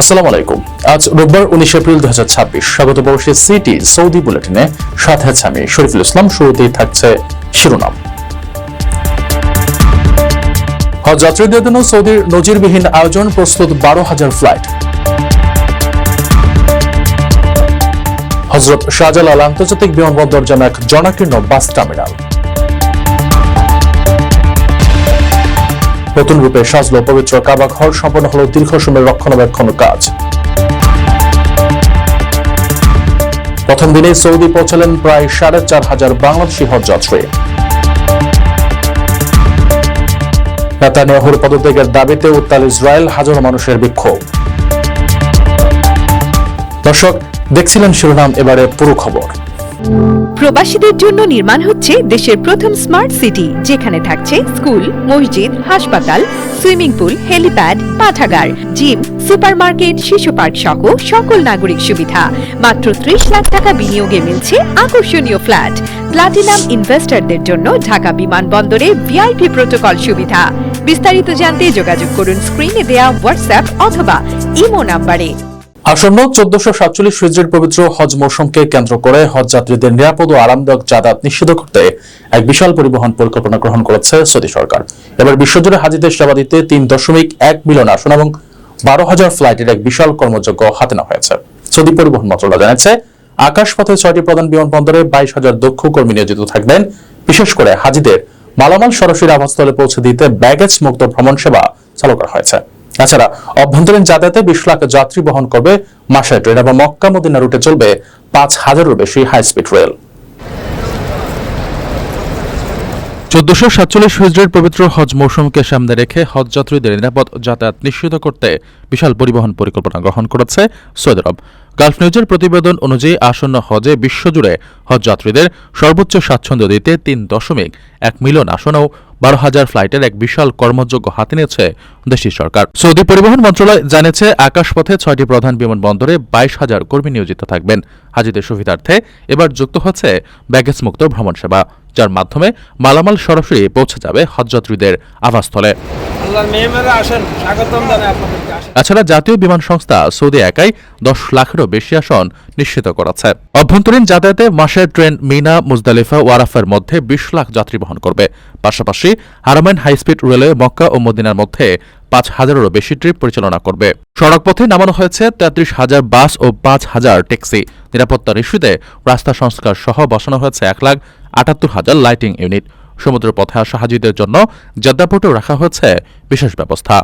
আসসালামু আলাইকুম। আজ রোববার 19 এপ্রিল 2026। স্বাগত বর্ষে সিটি সৌদি বুলেটিনে সাথে আছে আমি শরীফুল ইসলাম। শুরুতেই থাকছে শিরোনাম। হজ যাত্রীদের জন্য সৌদির নজিরবিহীন আয়োজন, প্রস্তুত 12,000 ফ্লাইট। হযরত শাহজালাল আন্তর্জাতিক বিমানবন্দর যেন এক জনাকীর্ণ বাস টার্মিনাল। নতুন রূপে সাজল পবিত্র কাবা ঘর, সম্পন্ন হল দীর্ঘ সময়ের রক্ষণাবেক্ষণ কাজ। প্রথম দিনে সৌদি পৌঁছালেন প্রায় 4,500 বাংলাদেশি হজ যাত্রী। নেতানিয়াহুর পদত্যাগের দাবিতে উত্তাল ইসরায়েল, হাজারো মানুষের বিক্ষোভ। দর্শক, দেখছিলেন শিরোনাম, এবারে পুরো খবর। প্রবাসীদের জন্য নির্মাণ হচ্ছে দেশের প্রথম স্মার্ট সিটি, যেখানে থাকছে স্কুল, মসজিদ, হাসপাতাল, সুইমিং পুল, হেলিপ্যাড, পাঠাগার, জিম, সুপারমার্কেট, শিশু পার্ক সহ সকল নাগরিক সুবিধা। মাত্র 30 লাখ টাকা বিনিয়োগে মিলছে আকর্ষণীয় ফ্ল্যাট। প্লাটিনাম ইনভেস্টরদের জন্য ঢাকা বিমানবন্দরে ভিআইপি প্রোটোকল সুবিধা। বিস্তারিত জানতে যোগাযোগ করুন স্ক্রিনে দেয়া হোয়াটসঅ্যাপ অথবা ইমো নাম্বারে। আসন্ন 1447 হিজরির পবিত্র হজ মৌসুমকে কেন্দ্র করে হজ যাত্রীদের নিরাপদ ও আরামদায়ক যাতায়াত নিশ্চিত করতে এক বিশাল পরিবহন পরিকল্পনা গ্রহণ করেছে সৌদি সরকার। এবার বিশ্বজুড়ে হাজিদের সেবা দিতে 3.1 মিলিয়ন আসন এবং 12,000 ফ্লাইটের এক বিশাল কর্মযজ্ঞ হাতে নেওয়া হয়েছে। সৌদি পরিবহন মন্ত্রণালয় জানিয়েছে, আকাশপথে 6টি প্রধান বিমানবন্দরে 22,000 দক্ষ কর্মী নিয়োজিত থাকবেন। বিশেষ করে হাজিদের মালামাল সরাসরি আবাসস্থলে পৌঁছে দিতে ব্যাগেজ মুক্ত ভ্রমণ সেবা চালু করা হয়েছে। এছাড়া অভ্যন্তরীণ যাতায়াতে 20 লাখ যাত্রী বহন করবে মাসায় ট্রেন এবং মক্কা মদিনা রুটে চলবে 5,000-এরও বেশি হাই স্পিড রেল। 1447 হিজরির পবিত্র হজ মৌসুমকে সামনে রেখে হজ যাত্রীদের নিরাপদ যাতায়াত নিশ্চিত করতে বিশাল পরিবহন পরিকল্পনা গ্রহণ করেছে সৌদি আরব। গালফ নিউজের প্রতিবেদন অনুযায়ী আসন্ন হজে বিশ্বজুড়ে হজ যাত্রীদের সর্বোচ্চ স্বাচ্ছন্দ্য দিতে 3.1 মিলিয়ন আসন ও 12,000 ফ্লাইটের এক বিশাল কর্মযজ্ঞ হাতে নিয়েছে দেশটির সরকার। সৌদি পরিবহন মন্ত্রণালয় জানিয়েছে, আকাশপথে 6টি প্রধান বিমানবন্দরে 22,000 কর্মী নিয়োজিত থাকবেন। হাজিদের সুবিধার্থে এবার যুক্ত হচ্ছে ব্যাগেজ মুক্ত ভ্রমণ সেবা, যার মাধ্যমে মালামাল সরাসরি পৌঁছে যাবে হজযাত্রীদের আবাসস্থলে। এছাড়া জাতীয় বিমান সংস্থা সৌদি একাই 10 লাখেরও বেশি আসন নিশ্চিত করেছে। অভ্যন্তরীণ যাতায়াতে মাসের ট্রেন মিনা, মুজদালিফা ও আরাফার মধ্যে 20 লাখ যাত্রী বহন করবে। পাশাপাশি হারামাইন হাইস্পিড রেলওয়ে মক্কা ও মদিনার মধ্যে 5,000-এরও বেশি ট্রিপ পরিচালনা করবে। সড়কপথে নামানো হয়েছে 33,000 বাস ও 5,000 ট্যাক্সি। নিরাপত্তার ইস্যুতে রাস্তা সংস্কার সহ বসানো হয়েছে 1,78,000 লাইটিং ইউনিট। সমুদ্র পথে আসা হাজিদের জন্য জেদ্দা পোর্টেও রাখা হয়েছে বিশেষ ব্যবস্থা।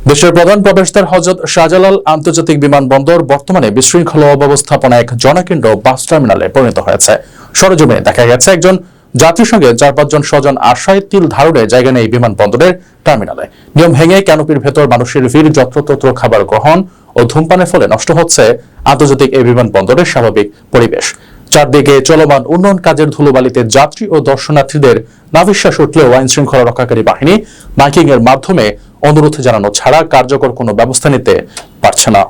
দেশের প্রধান প্রবেশদ্বার হযরত শাহজালাল আন্তর্জাতিক বিমানবন্দর বর্তমানে বিশৃঙ্খল অব্যবস্থাপনা এক জনাকীর্ণ বাস টার্মিনালে পরিণত হয়েছে। সরেজমিনে দেখা গেছে, একজন যাত্রীর সঙ্গে 4-5 জন স্বজন আশায় তিল ধারণে জায়গা নেই বিমানবন্দরের টার্মিনালে। নিয়ম ভেঙে ক্যানোপির ভেতর মানুষের ভিড়, যত্রতত্র খাবার গ্রহণ ও ধূমপানের ফলে নষ্ট হচ্ছে আন্তর্জাতিক এই বিমানবন্দরের স্বাভাবিক পরিবেশ। চারদিকে চলমান উন্নয়ন কাজের ধুলোবালিতে যাত্রী ও দর্শনার্থীদের নাভিশ্বাস উঠলেও আইন শৃঙ্খলা রক্ষাকারী বাহিনী মাইকিং এর মাধ্যমে অনুরোধ জানানো ছাড়া কার্যকর কোনো ব্যবস্থা নিতে পারছে না।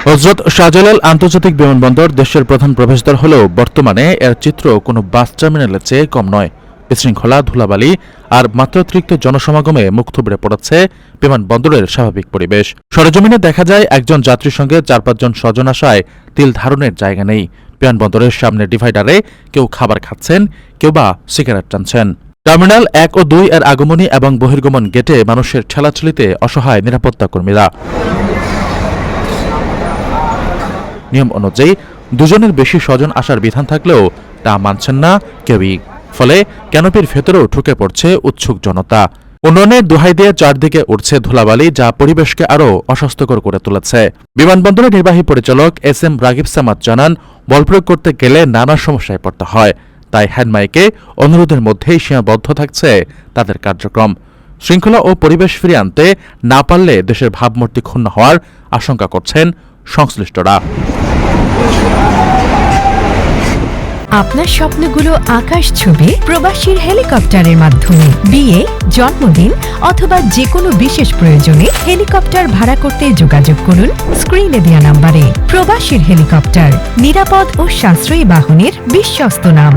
হযরত শাহজালাল আন্তর্জাতিক বিমানবন্দর দেশের প্রধান প্রবেশদ্বার হলেও বর্তমানে এর চিত্র কোনো বাস টার্মিনালের চেয়ে কম নয়। বিশৃঙ্খলা, ধুলাবালি আর মাত্রাতিরিক্ত জনসমাগমে মুখ থুবড়ে পড়েছে বিমানবন্দরের স্বাভাবিক পরিবেশ। সরেজমিনে দেখা যায়, একজন যাত্রীর সঙ্গে 4-5 জন স্বজন আসায় তিল ধারণের জায়গা নেই। বিমানবন্দরের সামনে ডিভাইডারে কেউ খাবার খাচ্ছেন, কেউ বা সিগারেট টানছেন। টার্মিনাল 1 ও 2 এর আগমনী এবং বহির্গমন গেটে মানুষের ঠেলাঠেলিতে অসহায় নিরাপত্তা কর্মীরা। নিয়ম অনুযায়ী 2 জনের বেশি স্বজন আসার বিধান থাকলেও তা মানছেন না কেউই। ফলে ক্যানোপির ভেতরেও ঢুকে পড়ছে উৎসুক জনতা। উন্নয়নের দোহাই দিয়ে চারদিকে উঠছে ধুলাবালি, যা পরিবেশকে আরও অস্বাস্থ্যকর করে তুলেছে। বিমানবন্দরের নির্বাহী পরিচালক SM রাগিব সামাদ জানান, বল প্রয়োগ করতে গেলে নানা সমস্যায় পড়তে হয়। তাই হ্যান্ডমাইকে অনুরোধের মধ্যেই সীমাবদ্ধ থাকছে তাদের কার্যক্রম। শৃঙ্খলা ও পরিবেশ ফিরিয়ে আনতে না পারলে দেশের ভাবমূর্তি ক্ষুণ্ণ হওয়ার আশঙ্কা করছেন সংশ্লিষ্টরা। আপনার স্বপ্নগুলো আকাশ ছুবে প্রবাসীর হেলিকপ্টারের মাধ্যমে। বিয়ে, জন্মদিন অথবা যে কোনো বিশেষ প্রয়োজনে হেলিকপ্টার ভাড়া করতে যোগাযোগ করুন স্ক্রিনে দেওয়া নাম্বারে। প্রবাসীর হেলিকপ্টার, নিরাপদ ও সাশ্রয়ী বাহনের বিশ্বস্ত নাম।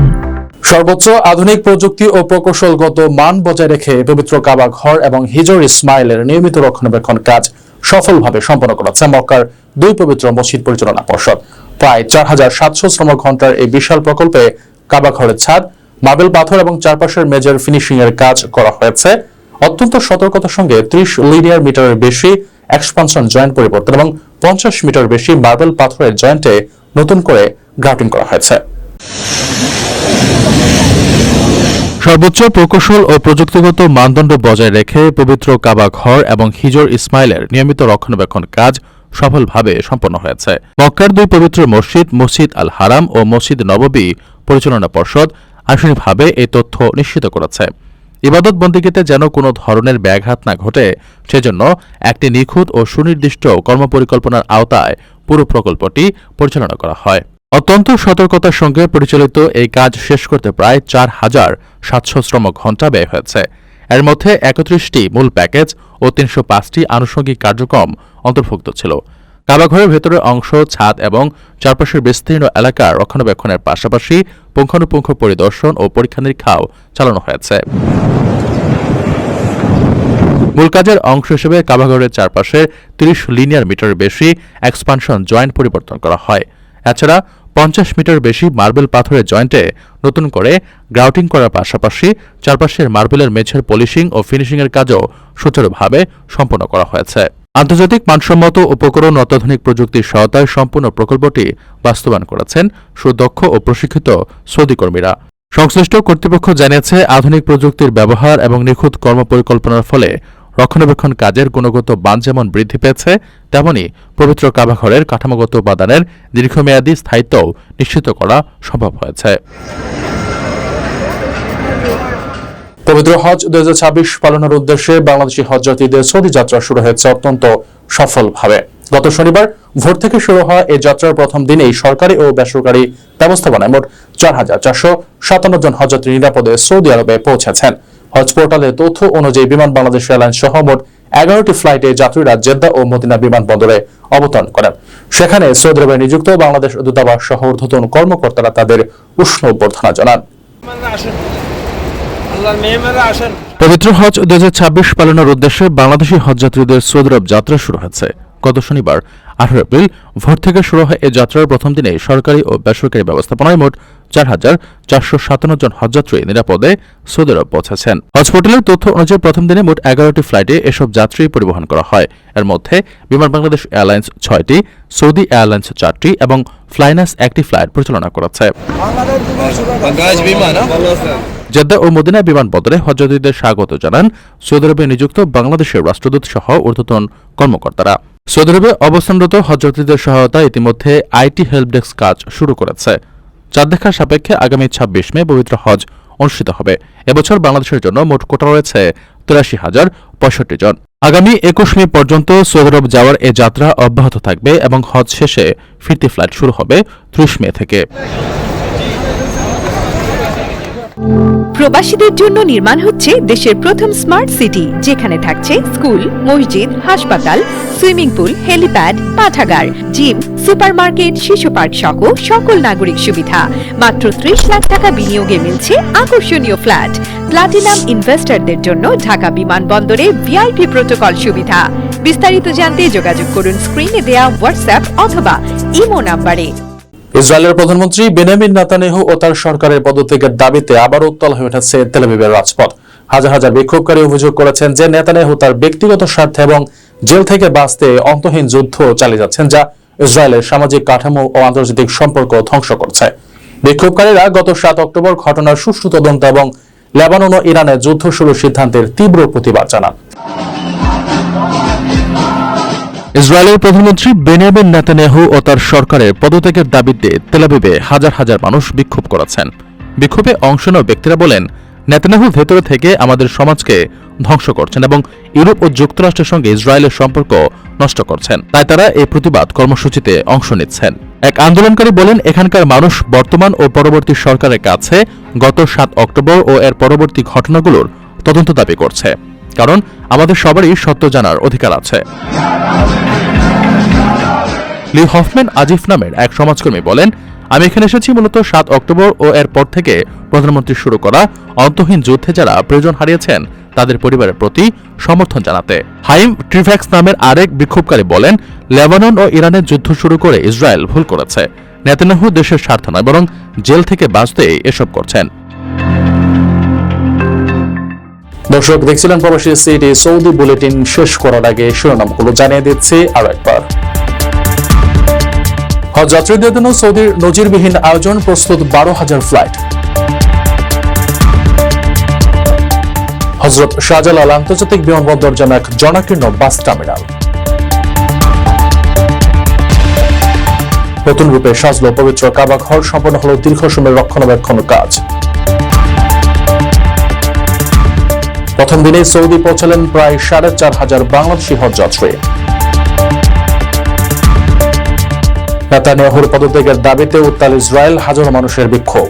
সর্বোচ্চ আধুনিক প্রযুক্তি ও প্রকৌশলগত মান বজায় রেখে পবিত্র কাবা ঘর এবং হিজর ইসমাইলের নিয়মিত রক্ষণাবেক্ষণ কাজ সফলভাবে সম্পন্ন করেছে মক্কার দুই পবিত্র মসজিদ পরিচালনা পর্ষদ। প্রায় ৪,৭০০ শ্রমঘণ্টার এই বিশাল প্রকল্পে কাবা ঘরের ছাদ, মার্বেল পাথর এবং চারপাশের মেজর ফিনিশিং এর কাজ করা হয়েছে। অত্যন্ত সতর্কতার সঙ্গে ৩০ লিনিয়ার মিটারের বেশি এক্সপানশন জয়েন্ট পরিবর্তন এবং ৫০ মিটার বেশি মার্বেল পাথরের জয়েন্টে নতুন করে গ্রাউটিং করা হয়েছে। সর্বোচ্চ প্রকৌশল ও প্রযুক্তিগত মানদণ্ড বজায় রেখে পবিত্র কাবা ঘর এবং হিজর ইসমাইলের নিয়মিত রক্ষণাবেক্ষণ কাজ সফলভাবে সম্পন্ন হয়েছে। মক্কার দুই পবিত্র মসজিদ, মসজিদ আল হারাম ও মসজিদ নববী পরিচালনা পর্ষদ আনুষ্ঠানিকভাবে এই তথ্য নিশ্চিত করেছে। ইবাদত বন্দিগিতে যেন কোনো ধরনের ব্যাঘাত না ঘটে, সেজন্য একটি নিখুঁত ও সুনির্দিষ্ট কর্মপরিকল্পনার আওতায় পুরো প্রকল্পটি পরিচালনা করা হয়। অত্যন্ত সতর্কতার সঙ্গে পরিচালিত এই কাজ শেষ করতে প্রায় ৪,৭০০ শ্রমঘণ্টা ব্যয় হয়েছে। এর মধ্যে ৩১টি মূল প্যাকেজ ও ৩০৫টি আনুষঙ্গিক কার্যক্রম অন্তর্ভুক্ত ছিল। কাবাঘরের ভেতরের অংশ, ছাদ এবং চারপাশের বিস্তীর্ণ এলাকার রক্ষণাবেক্ষণের পাশাপাশি পুঙ্খানুপুঙ্খ পরিদর্শন ও পরীক্ষা নিরীক্ষাও চালানো হয়েছে। মূল কাজের অংশ হিসেবে কাবাঘরের চারপাশে ৩০ লিনিয়ার মিটারের বেশি এক্সপানশন জয়েন্ট পরিবর্তন করা হয়। এছাড়া ৫০ মিটার বেশি মার্বেল পাথরের জয়েন্টে নতুন করে গ্রাউটিং করার পাশাপাশি চারপাশের মার্বেলের মেঝের পলিশিং ও ফিনিশিংয়ের কাজও সুচারুভাবে সম্পন্ন করা হয়েছে। আন্তর্জাতিক মানসম্মত উপকরণ ও অত্যাধুনিক প্রযুক্তির সহায়তায় সম্পূর্ণ প্রকল্পটি বাস্তবায়ন করেছেন সুদক্ষ ও প্রশিক্ষিত সৌদি কর্মীরা। সংশ্লিষ্ট কর্তৃপক্ষ জানিয়েছে, আধুনিক প্রযুক্তির ব্যবহার এবং নিখুঁত কর্মপরিকল্পনার ফলে রক্ষণাবেক্ষণ কাজের গুণগত মান যেমন বৃদ্ধি পেয়েছে, তেমনি পবিত্র কাবাঘরের কাঠামোগত উপাদানের দীর্ঘমেয়াদী স্থায়িত্বও নিশ্চিত করা সম্ভব হয়েছে। পবিত্র হজ ২০২৬ পালনের উদ্দেশ্যে বাংলাদেশি হজযাত্রীদের সৌদি যাত্রা শুরু হয়েছে অত্যন্ত সফলভাবে। গত শনিবার ভোর থেকে শুরু হওয়া এই যাত্রার প্রথম দিনেই সরকারি ও বেসরকারি ব্যবস্থাপনায় মোট ৪,৪৫৭ জন হজযাত্রী নিরাপদে সৌদি আরবে পৌঁছেছেন। হজ পোর্টালের তথ্য অনুযায়ী বিমান বাংলাদেশ এয়ারলাইন্স সহ মোট ১১টি ফ্লাইটে যাত্রীরা জেদ্দা ও মদিনা বিমানবন্দরে অবতরণ করেন। সেখানে সৌদি আরবে নিযুক্ত বাংলাদেশ দূতাবাস সহ ঊর্ধ্বতন কর্মকর্তারা তাদের উষ্ণ অভ্যর্থনা জানান। পবিত্র হজ ২০২৬ পালনের উদ্দেশ্যে বাংলাদেশি হজযাত্রীদের সৌদি আরব যাত্রা শুরু হয়েছে। গত শনিবার ১৮ এপ্রিল ভোর থেকে শুরু হয় এই যাত্রার প্রথম দিনে সরকারি ও বেসরকারি ব্যবস্থাপনায় মোট ৪,৪৫৭ জন হজযাত্রী নিরাপদে সৌদি আরব পৌঁছেছেন। হজ পোর্টালের তথ্য অনুযায়ী প্রথম দিনে মোট ১১টি ফ্লাইটে এসব যাত্রী পরিবহন করা হয়। এর মধ্যে বিমান বাংলাদেশ এয়ারলাইন্স ৬টি, সৌদি এয়ারলাইন্স ৪টি এবং ফ্লাইনাস ১টি ফ্লাইট পরিচালনা করেছে। জেদ্দা ও মদিনা বিমানবন্দরে হজযাত্রীদের স্বাগত জানান সৌদি আরবে নিযুক্ত বাংলাদেশের রাষ্ট্রদূত সহ ঊর্ধ্বতন কর্মকর্তারা। সৌদি আরবে অবস্থানরত হজযাত্রীদের সহায়তায় ইতিমধ্যে আইটি হেল্প ডেস্ক কাজ শুরু করেছে। চাঁদ দেখার সাপেক্ষে আগামী ২৬ মে পবিত্র হজ অনুষ্ঠিত হবে। এবছর বাংলাদেশের জন্য মোট কোটা রয়েছে ৮৩,০৬৫ জন। আগামী ২১ মে পর্যন্ত সৌদি আরব যাওয়ার এ যাত্রা অব্যাহত থাকবে এবং হজ শেষে ফিরতি ফ্লাইট শুরু হবে ৩০ মে থেকে। প্রবাসীদের জন্য নির্মাণ হচ্ছে দেশের প্রথম স্মার্ট সিটি, যেখানে থাকছে স্কুল, মসজিদ, হাসপাতাল, সুইমিং পুল, হেলিপ্যাড, পাঠাগার, জিম, সুপারমার্কেট, শিশু পার্ক সহ সকল নাগরিক সুবিধা। মাত্র ৩০ লাখ টাকা বিনিয়োগে মিলছে আকর্ষণীয় ফ্ল্যাট। প্লাটিনাম ইনভেস্টরদের জন্য ঢাকা বিমানবন্দরে ভিআইপি প্রোটোকল সুবিধা। বিস্তারিত জানতে যোগাযোগ করুন স্ক্রিনে দেয়া হোয়াটসঅ্যাপ অথবা ইমো নাম্বারে। ইসরায়েলের প্রধানমন্ত্রী বেনিয়ামিন নেতানিয়াহু ও তার সরকারের পদত্যাগের দাবিতে আবার উত্তাল হয়ে উঠেছে তেল আবিবের রাজপথ। হাজার হাজার বিক্ষোভকারী অভিযোগ করেছেন যে নেতানিয়াহু তার ব্যক্তিগত স্বার্থে এবং জেল থেকে বাঁচতে অন্তহীন যুদ্ধ চালিয়ে যাচ্ছেন, যা ইসরায়েলের সামাজিক কাঠামো ও আন্তর্জাতিক সম্পর্ক ধ্বংস করছে। বিক্ষোভকারীরা গত ৭ অক্টোবর ঘটনার সুষ্ঠু তদন্ত এবং লেবানন ও ইরানের যুদ্ধ শুরুর সিদ্ধান্তের তীব্র প্রতিবাদ জানান। ইসরায়েলের প্রধানমন্ত্রী বেনিয়ামিন নেতানিয়াহু ও তার সরকারের পদত্যাগের দাবিতে তেল আবিবে হাজার হাজার মানুষ বিক্ষোভ করেছেন। বিক্ষোভে অংশ নেওয়া ব্যক্তিরা বলেন, নেতানিয়াহু ভেতরে থেকে আমাদের সমাজকে ধ্বংস করছেন এবং ইউরোপ ও যুক্তরাষ্ট্রের সঙ্গে ইসরায়েলের সম্পর্ক নষ্ট করছেন। তাই তারা এই প্রতিবাদ কর্মসূচিতে অংশ নিচ্ছেন। এক আন্দোলনকারী বলেন, এখানকার মানুষ বর্তমান ও পরবর্তী সরকারের কাছে গত ৭ অক্টোবর ও এর পরবর্তী ঘটনাগুলোর তদন্ত দাবি করছে, কারণ আমাদের সবারই সত্য জানার অধিকার আছে। লি হফম্যান আজিফ নামের এক সমাজকর্মী বলেন, আমি এখানে এসেছি মূলত ৭ অক্টোবর ও এর পর থেকে প্রধানমন্ত্রী শুরু করা অন্তহীন যুদ্ধে যারা প্রিয়জন হারিয়েছেন তাদের পরিবারের প্রতি সমর্থন জানাতে। হাইম ট্রিভ্যাক্স নামের আরেক বিক্ষোভকারী বলেন, লেবানন ও ইরানের যুদ্ধ শুরু করে ইসরায়েল ভুল করেছে। নেতানিয়াহু দেশের স্বার্থ নয় বরং জেল থেকে বাঁচতে এসব করছেন। দর্শক দেখছিলেন প্রবাসী সিটি সৌদি বুলেটিন শেষ করার আগে শিরোনামগুলো জানিয়ে দিচ্ছি আরো একবার। হজ যাত্রীদের জন্য সৌদির নজিরবিহীন আয়োজন, প্রস্তুত 12,000 ফ্লাইট। হযরত শাহজালাল আন্তর্জাতিক বিমানবন্দর যেন এক জনাকীর্ণ বাস টার্মিনাল। নতুন রূপে সাজলো পবিত্র কাবা ঘর, সম্পন্ন হলো দীর্ঘ সময়ের রক্ষণাবেক্ষণ কাজ। প্রথম দিনে সৌদি পৌঁছালেন প্রায় 4,500 বাংলাদেশি হজ যাত্রী। নেতানিয়াহুর পদত্যাগের দাবিতে উত্তাল ইসরায়েল, হাজারো মানুষের বিক্ষোভ।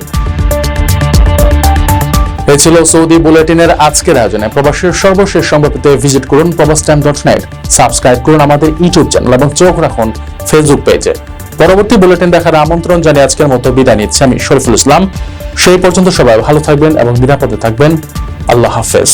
এই ছিল সৌদি বুলেটিনের আজকের আয়োজনে। প্রবাসীর সর্বশেষ সংবাদ পেতে ভিজিট করুন probastime.net, সাবস্ক্রাইব করুন আমাদের ইউটিউব চ্যানেল এবং চোখ রাখুন ফেসবুক পেজে। পরবর্তী বুলেটিন দেখার আমন্ত্রণ জানিয়ে আজকের মতো বিদায় নিচ্ছি আমি শরীফুল ইসলাম। সেই পর্যন্ত সবাই ভালো থাকবেন এবং নিরাপদে থাকবেন। আল্লাহ হাফেজ।